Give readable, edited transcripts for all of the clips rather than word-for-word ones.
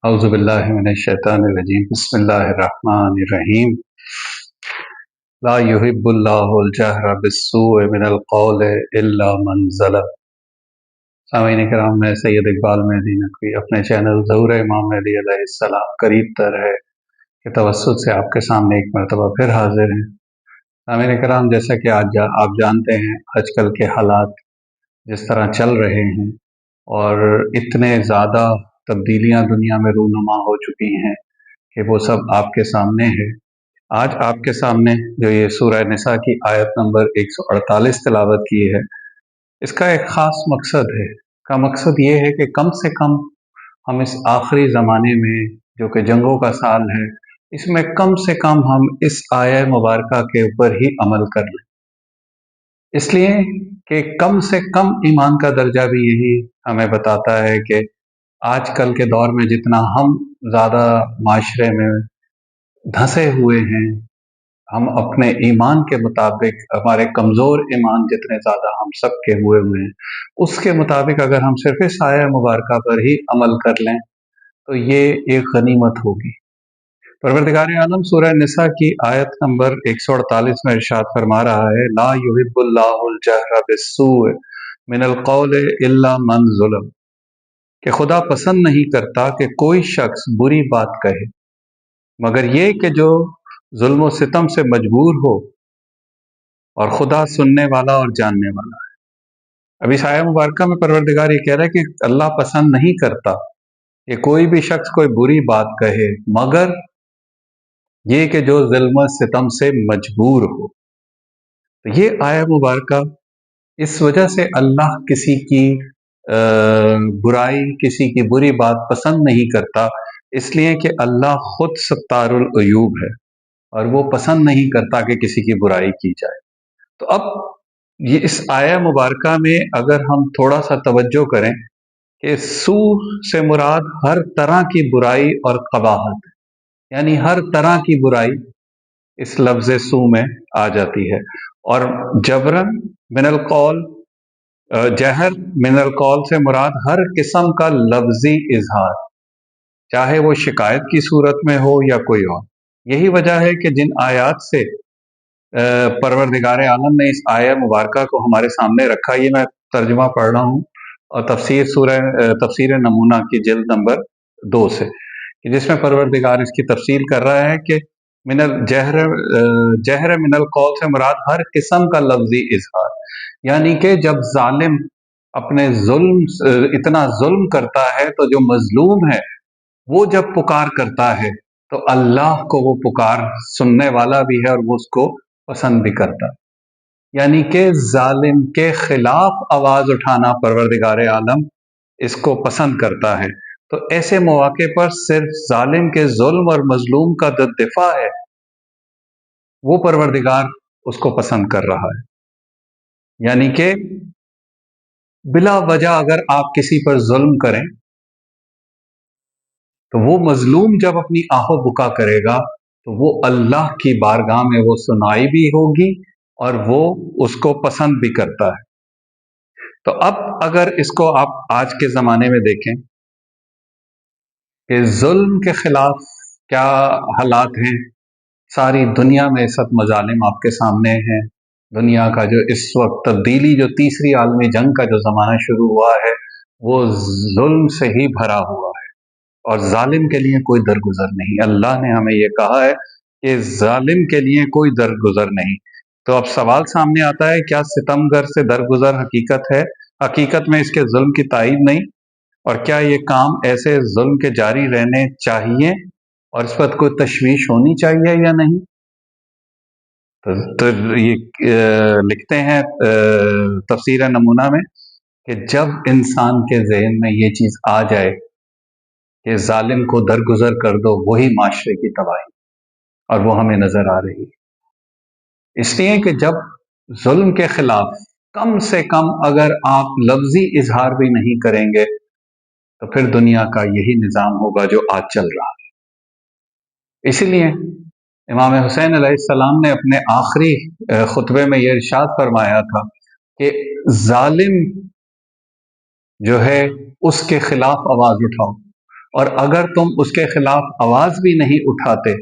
اعوذ باللہ من الشیطان الرجیم بسم اللہ الرحمن الرحیم لا يحب اللہ الجہر بالسوء من القول الا من ظلم۔ سامعین کرام، میں سید اقبال مہدی نقوی اپنے چینل ظہور امام مہدی علیہ السلام قریب تر ہے کے توسط سے آپ کے سامنے ایک مرتبہ پھر حاضر ہیں۔ سامعین کرام، جیسا کہ آج آپ جانتے ہیں آج کل کے حالات جس طرح چل رہے ہیں اور اتنے زیادہ تبدیلیاں دنیا میں رونما ہو چکی ہیں کہ وہ سب آپ کے سامنے ہے۔ آج آپ کے سامنے جو یہ سورہ نساء کی آیت نمبر 148 تلاوت کی ہے، اس کا ایک خاص مقصد ہے۔ کا مقصد یہ ہے کہ کم سے کم ہم اس آخری زمانے میں جو کہ جنگوں کا سال ہے، اس میں کم سے کم ہم اس آیہ مبارکہ کے اوپر ہی عمل کر لیں، اس لیے کہ کم سے کم ایمان کا درجہ بھی یہی ہمیں بتاتا ہے کہ آج کل کے دور میں جتنا ہم زیادہ معاشرے میں دھنسے ہوئے ہیں، ہم اپنے ایمان کے مطابق، ہمارے کمزور ایمان جتنے زیادہ ہم سب کے ہوئے ہیں، اس کے مطابق اگر ہم صرف اس آیہ مبارکہ پر ہی عمل کر لیں تو یہ ایک غنیمت ہوگی۔ پروردگار عالم سورہ نساء کی آیت نمبر 148 میں ارشاد فرما رہا ہے، لا یحب اللہ الجہر بالسوء من القول الا من ظلم، کہ خدا پسند نہیں کرتا کہ کوئی شخص بری بات کہے مگر یہ کہ جو ظلم و ستم سے مجبور ہو، اور خدا سننے والا اور جاننے والا ہے۔ اب اس آیہ مبارکہ میں پروردگار یہ کہہ رہا ہے کہ اللہ پسند نہیں کرتا کہ کوئی بھی شخص کوئی بری بات کہے مگر یہ کہ جو ظلم و ستم سے مجبور ہو۔ تو یہ آیہ مبارکہ اس وجہ سے اللہ کسی کی برائی، کسی کی بری بات پسند نہیں کرتا، اس لیے کہ اللہ خود ستار العیوب ہے اور وہ پسند نہیں کرتا کہ کسی کی برائی کی جائے۔ تو اب یہ اس آیہ مبارکہ میں اگر ہم تھوڑا سا توجہ کریں کہ سوء سے مراد ہر طرح کی برائی اور قباحت، یعنی ہر طرح کی برائی اس لفظ سوء میں آ جاتی ہے۔ اور جبرن من القول، جہر من القول سے مراد ہر قسم کا لفظی اظہار، چاہے وہ شکایت کی صورت میں ہو یا کوئی اور۔ یہی وجہ ہے کہ جن آیات سے پروردگار عالم نے اس آیہ مبارکہ کو ہمارے سامنے رکھا، یہ میں ترجمہ پڑھ رہا ہوں اور تفسیر نمونہ کی جلد نمبر 2 سے، جس میں پروردگار اس کی تفصیل کر رہا ہے کہ من جہر من القول سے مراد ہر قسم کا لفظی اظہار، یعنی کہ جب ظالم اپنے اتنا ظلم کرتا ہے تو جو مظلوم ہے وہ جب پکار کرتا ہے تو اللہ کو وہ پکار سننے والا بھی ہے اور وہ اس کو پسند بھی کرتا ہے۔ یعنی کہ ظالم کے خلاف آواز اٹھانا پروردگار عالم اس کو پسند کرتا ہے۔ تو ایسے مواقع پر صرف ظالم کے ظلم اور مظلوم کا جو دفاع ہے وہ پروردگار اس کو پسند کر رہا ہے۔ یعنی کہ بلا وجہ اگر آپ کسی پر ظلم کریں تو وہ مظلوم جب اپنی آہو بکا کرے گا تو وہ اللہ کی بارگاہ میں وہ سنائی بھی ہوگی اور وہ اس کو پسند بھی کرتا ہے۔ تو اب اگر اس کو آپ آج کے زمانے میں دیکھیں کہ ظلم کے خلاف کیا حالات ہیں، ساری دنیا میں اس وقت مظالم آپ کے سامنے ہیں۔ دنیا کا جو اس وقت تبدیلی، جو تیسری عالمی جنگ کا جو زمانہ شروع ہوا ہے، وہ ظلم سے ہی بھرا ہوا ہے اور ظالم کے لیے کوئی درگزر نہیں۔ اللہ نے ہمیں یہ کہا ہے کہ ظالم کے لیے کوئی درگزر نہیں۔ تو اب سوال سامنے آتا ہے، کیا ستم گر سے درگزر حقیقت ہے؟ حقیقت میں اس کے ظلم کی تائید نہیں، اور کیا یہ کام ایسے ظلم کے جاری رہنے چاہیے اور اس پر کوئی تشویش ہونی چاہیے یا نہیں؟ تو یہ لکھتے ہیں تفسیر نمونہ میں کہ جب انسان کے ذہن میں یہ چیز آ جائے کہ ظالم کو درگزر کر دو، وہی معاشرے کی تباہی، اور وہ ہمیں نظر آ رہی ہے۔ اس لیے کہ جب ظلم کے خلاف کم سے کم اگر آپ لفظی اظہار بھی نہیں کریں گے تو پھر دنیا کا یہی نظام ہوگا جو آج چل رہا ہے۔ اسی لیے امام حسین علیہ السلام نے اپنے آخری خطبے میں یہ ارشاد فرمایا تھا کہ ظالم جو ہے اس کے خلاف آواز اٹھاؤ، اور اگر تم اس کے خلاف آواز بھی نہیں اٹھاتے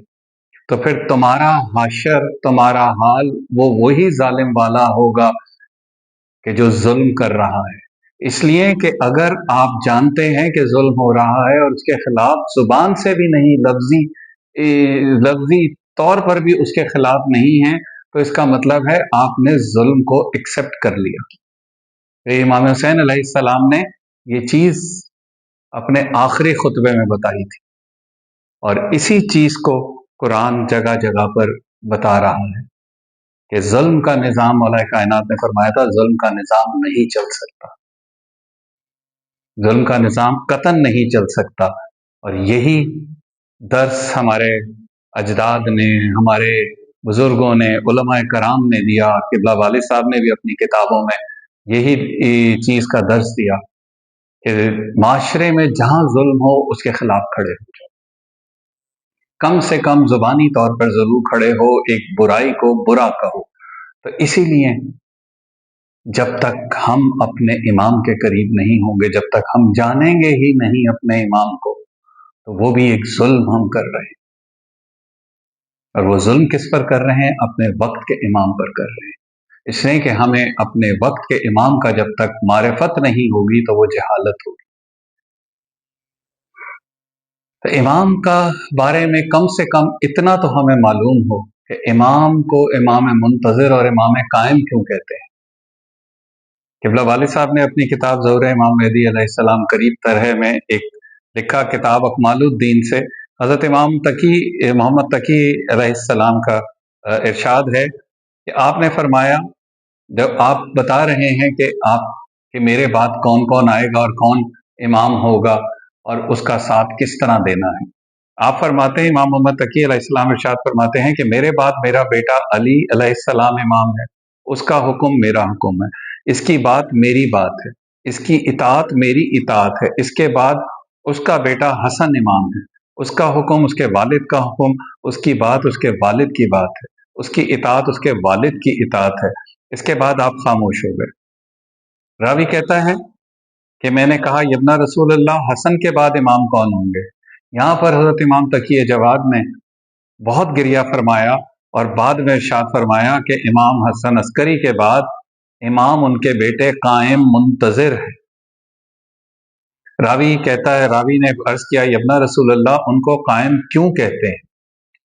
تو پھر تمہارا حشر، تمہارا حال وہ وہی ظالم والا ہوگا کہ جو ظلم کر رہا ہے۔ اس لیے کہ اگر آپ جانتے ہیں کہ ظلم ہو رہا ہے اور اس کے خلاف زبان سے بھی نہیں، لفظی طور پر بھی اس کے خلاف نہیں ہیں، تو اس کا مطلب ہے آپ نے ظلم کو ایکسپٹ کر لیا۔ امام حسین علیہ السلام نے یہ چیز اپنے آخری خطبے میں بتائی تھی، اور اسی چیز کو قرآن جگہ جگہ پر بتا رہا ہے کہ ظلم کا نظام، مولا کائنات نے فرمایا تھا ظلم کا نظام نہیں چل سکتا، ظلم کا نظام قطعاً نہیں چل سکتا۔ اور یہی درس ہمارے اجداد نے، ہمارے بزرگوں نے، علماء کرام نے دیا، قبلہ والد صاحب نے بھی اپنی کتابوں میں یہی چیز کا درس دیا کہ معاشرے میں جہاں ظلم ہو اس کے خلاف کھڑے ہو جاؤ، کم سے کم زبانی طور پر ضرور کھڑے ہو، ایک برائی کو برا کہو۔ تو اسی لیے جب تک ہم اپنے امام کے قریب نہیں ہوں گے، جب تک ہم جانیں گے ہی نہیں اپنے امام کو، تو وہ بھی ایک ظلم ہم کر رہے ہیں۔ اور وہ ظلم کس پر کر رہے ہیں؟ اپنے وقت کے امام پر کر رہے ہیں۔ اس لیے کہ ہمیں اپنے وقت کے امام کا جب تک معرفت نہیں ہوگی تو وہ جہالت ہوگی۔ تو امام کا بارے میں کم سے کم اتنا تو ہمیں معلوم ہو کہ امام کو امام منتظر اور امام قائم کیوں کہتے ہیں۔ قبلہ والد صاحب نے اپنی کتاب ظہور امام مہدی علیہ السلام قریب تر ہے میں ایک لکھا کتاب اکمال الدین سے حضرت امام تقی محمد تقی علیہ السلام کا ارشاد ہے کہ آپ نے فرمایا، جب آپ بتا رہے ہیں کہ میرے بعد کون کون آئے گا اور کون امام ہوگا اور اس کا ساتھ کس طرح دینا ہے، آپ فرماتے ہیں، امام محمد تقی علیہ السلام ارشاد فرماتے ہیں کہ میرے بعد میرا بیٹا علی علیہ السلام امام ہے، اس کا حکم میرا حکم ہے، اس کی بات میری بات ہے، اس کی اطاعت میری اطاعت ہے، اس کے بعد اس کا بیٹا حسن امام ہے، اس کا حکم اس کے والد کا حکم، اس کی بات اس کے والد کی بات ہے، اس کی اطاعت اس کے والد کی اطاعت ہے، اس کے بعد آپ خاموش ہو گئے۔ راوی کہتا ہے کہ میں نے کہا یبنا رسول اللہ، حسن کے بعد امام کون ہوں گے؟ یہاں پر حضرت امام تقی جواد نے بہت گریہ فرمایا اور بعد میں ارشاد فرمایا کہ امام حسن عسکری کے بعد امام ان کے بیٹے قائم منتظر ہے۔ راوی کہتا ہے، راوی نے عرض کیا یبنا رسول اللہ، ان کو قائم کیوں کہتے ہیں؟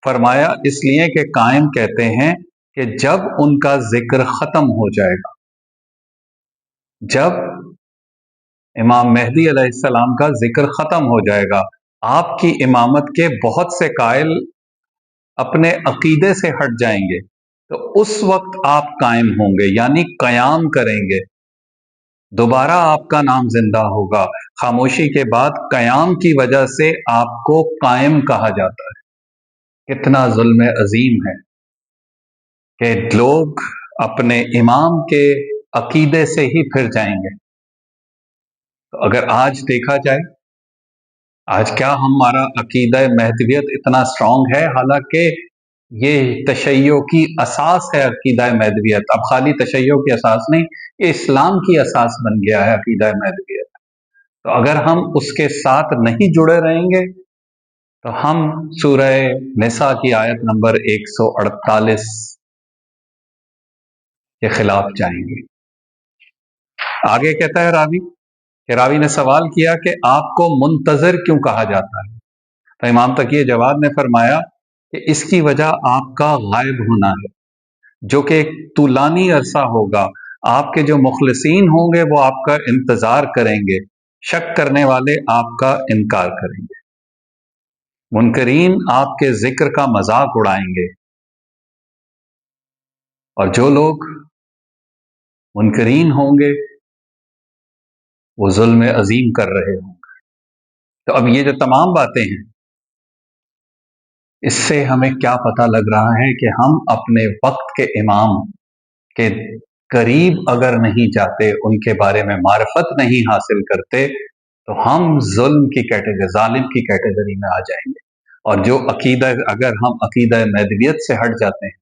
فرمایا اس لیے کہ قائم کہتے ہیں کہ جب ان کا ذکر ختم ہو جائے گا، جب امام مہدی علیہ السلام کا ذکر ختم ہو جائے گا، آپ کی امامت کے بہت سے قائل اپنے عقیدے سے ہٹ جائیں گے، تو اس وقت آپ قائم ہوں گے، یعنی قیام کریں گے، دوبارہ آپ کا نام زندہ ہوگا۔ خاموشی کے بعد قیام کی وجہ سے آپ کو قائم کہا جاتا ہے۔ کتنا ظلم عظیم ہے کہ لوگ اپنے امام کے عقیدے سے ہی پھر جائیں گے۔ تو اگر آج دیکھا جائے، آج کیا ہمارا عقیدہ مہدویت اتنا اسٹرانگ ہے، حالانکہ یہ تشیع کی اساس ہے عقیدہ مہدویت، اب خالی تشیع کی اساس نہیں، یہ اسلام کی اساس بن گیا ہے عقیدہ مہدویت۔ تو اگر ہم اس کے ساتھ نہیں جڑے رہیں گے تو ہم سورہ نساء کی آیت نمبر 148 کے خلاف جائیں گے۔ آگے کہتا ہے راوی کہ راوی نے سوال کیا کہ آپ کو منتظر کیوں کہا جاتا ہے؟ تو امام تقی جواد نے فرمایا کہ اس کی وجہ آپ کا غائب ہونا ہے، جو کہ ایک طولانی عرصہ ہوگا۔ آپ کے جو مخلصین ہوں گے وہ آپ کا انتظار کریں گے، شک کرنے والے آپ کا انکار کریں گے، منکرین آپ کے ذکر کا مذاق اڑائیں گے، اور جو لوگ منکرین ہوں گے وہ ظلم عظیم کر رہے ہوں گے۔ تو اب یہ جو تمام باتیں ہیں، اس سے ہمیں کیا پتہ لگ رہا ہے کہ ہم اپنے وقت کے امام کے قریب اگر نہیں جاتے، ان کے بارے میں معرفت نہیں حاصل کرتے، تو ہم ظلم کی کیٹیگری، ظالم کی کیٹیگری میں آ جائیں گے۔ اور جو عقیدہ، اگر ہم عقیدہ مہدویت سے ہٹ جاتے ہیں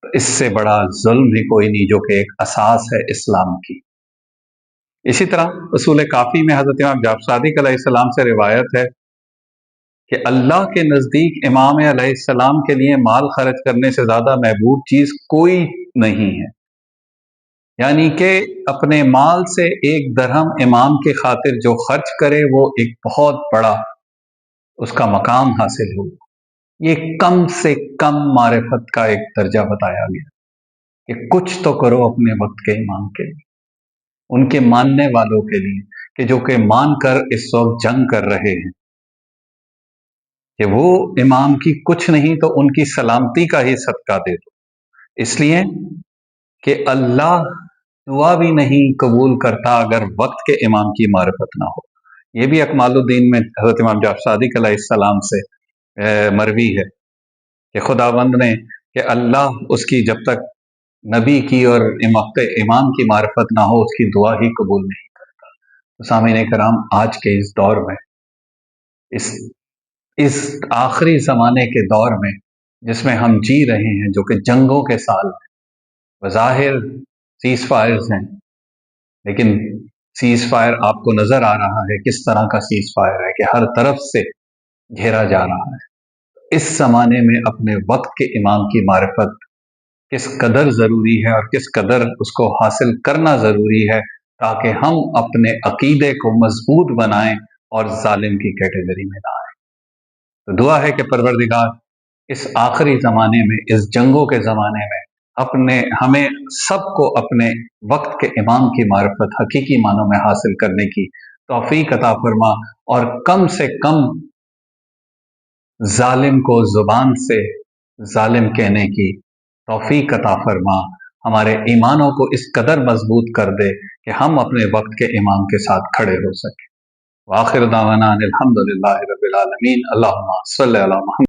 تو اس سے بڑا ظلم بھی کوئی نہیں، جو کہ ایک اساس ہے اسلام کی۔ اسی طرح اصول کافی میں حضرت امام جعفر صادق علیہ السلام سے روایت ہے کہ اللہ کے نزدیک امام علیہ السلام کے لیے مال خرچ کرنے سے زیادہ محبوب چیز کوئی نہیں ہے، یعنی کہ اپنے مال سے ایک درہم امام کی خاطر جو خرچ کرے وہ ایک بہت بڑا اس کا مقام حاصل ہو۔ یہ کم سے کم معرفت کا ایک درجہ بتایا گیا کہ کچھ تو کرو اپنے وقت کے امام کے لیے، ان کے ماننے والوں کے لیے، کہ جو کہ مان کر اس وقت جنگ کر رہے ہیں، کہ وہ امام کی کچھ نہیں تو ان کی سلامتی کا ہی صدقہ دے دو، اس لیے کہ اللہ دعا بھی نہیں قبول کرتا اگر وقت کے امام کی معرفت نہ ہو۔ یہ بھی اکمال الدین میں حضرت امام جعفر صادق علیہ السلام سے مروی ہے کہ خداوند نے کہ اللہ اس کی جب تک نبی کی اور وقت امام کی معرفت نہ ہو اس کی دعا ہی قبول نہیں کرتا۔ سامعین کرام، آج کے اس دور میں، اس آخری زمانے کے دور میں جس میں ہم جی رہے ہیں، جو کہ جنگوں کے سال ہیں، بظاہر سیز فائرز ہیں، لیکن سیز فائر آپ کو نظر آ رہا ہے کس طرح کا سیز فائر ہے کہ ہر طرف سے گھیرا جا رہا ہے۔ اس زمانے میں اپنے وقت کے امام کی معرفت کس قدر ضروری ہے اور کس قدر اس کو حاصل کرنا ضروری ہے تاکہ ہم اپنے عقیدے کو مضبوط بنائیں اور ظالم کی کیٹیگری میں نہ آئیں۔ تو دعا ہے کہ پروردگار اس آخری زمانے میں، اس جنگوں کے زمانے میں ہمیں سب کو اپنے وقت کے امام کی معرفت حقیقی معنوں میں حاصل کرنے کی توفیق عطا فرما، اور کم سے کم ظالم کو زبان سے ظالم کہنے کی توفیق عطا فرما، ہمارے ایمانوں کو اس قدر مضبوط کر دے کہ ہم اپنے وقت کے امام کے ساتھ کھڑے ہو سکیں۔ وآخر دعوانا ان الحمد للہ رب العالمین۔ اللہم صلی علی محمد۔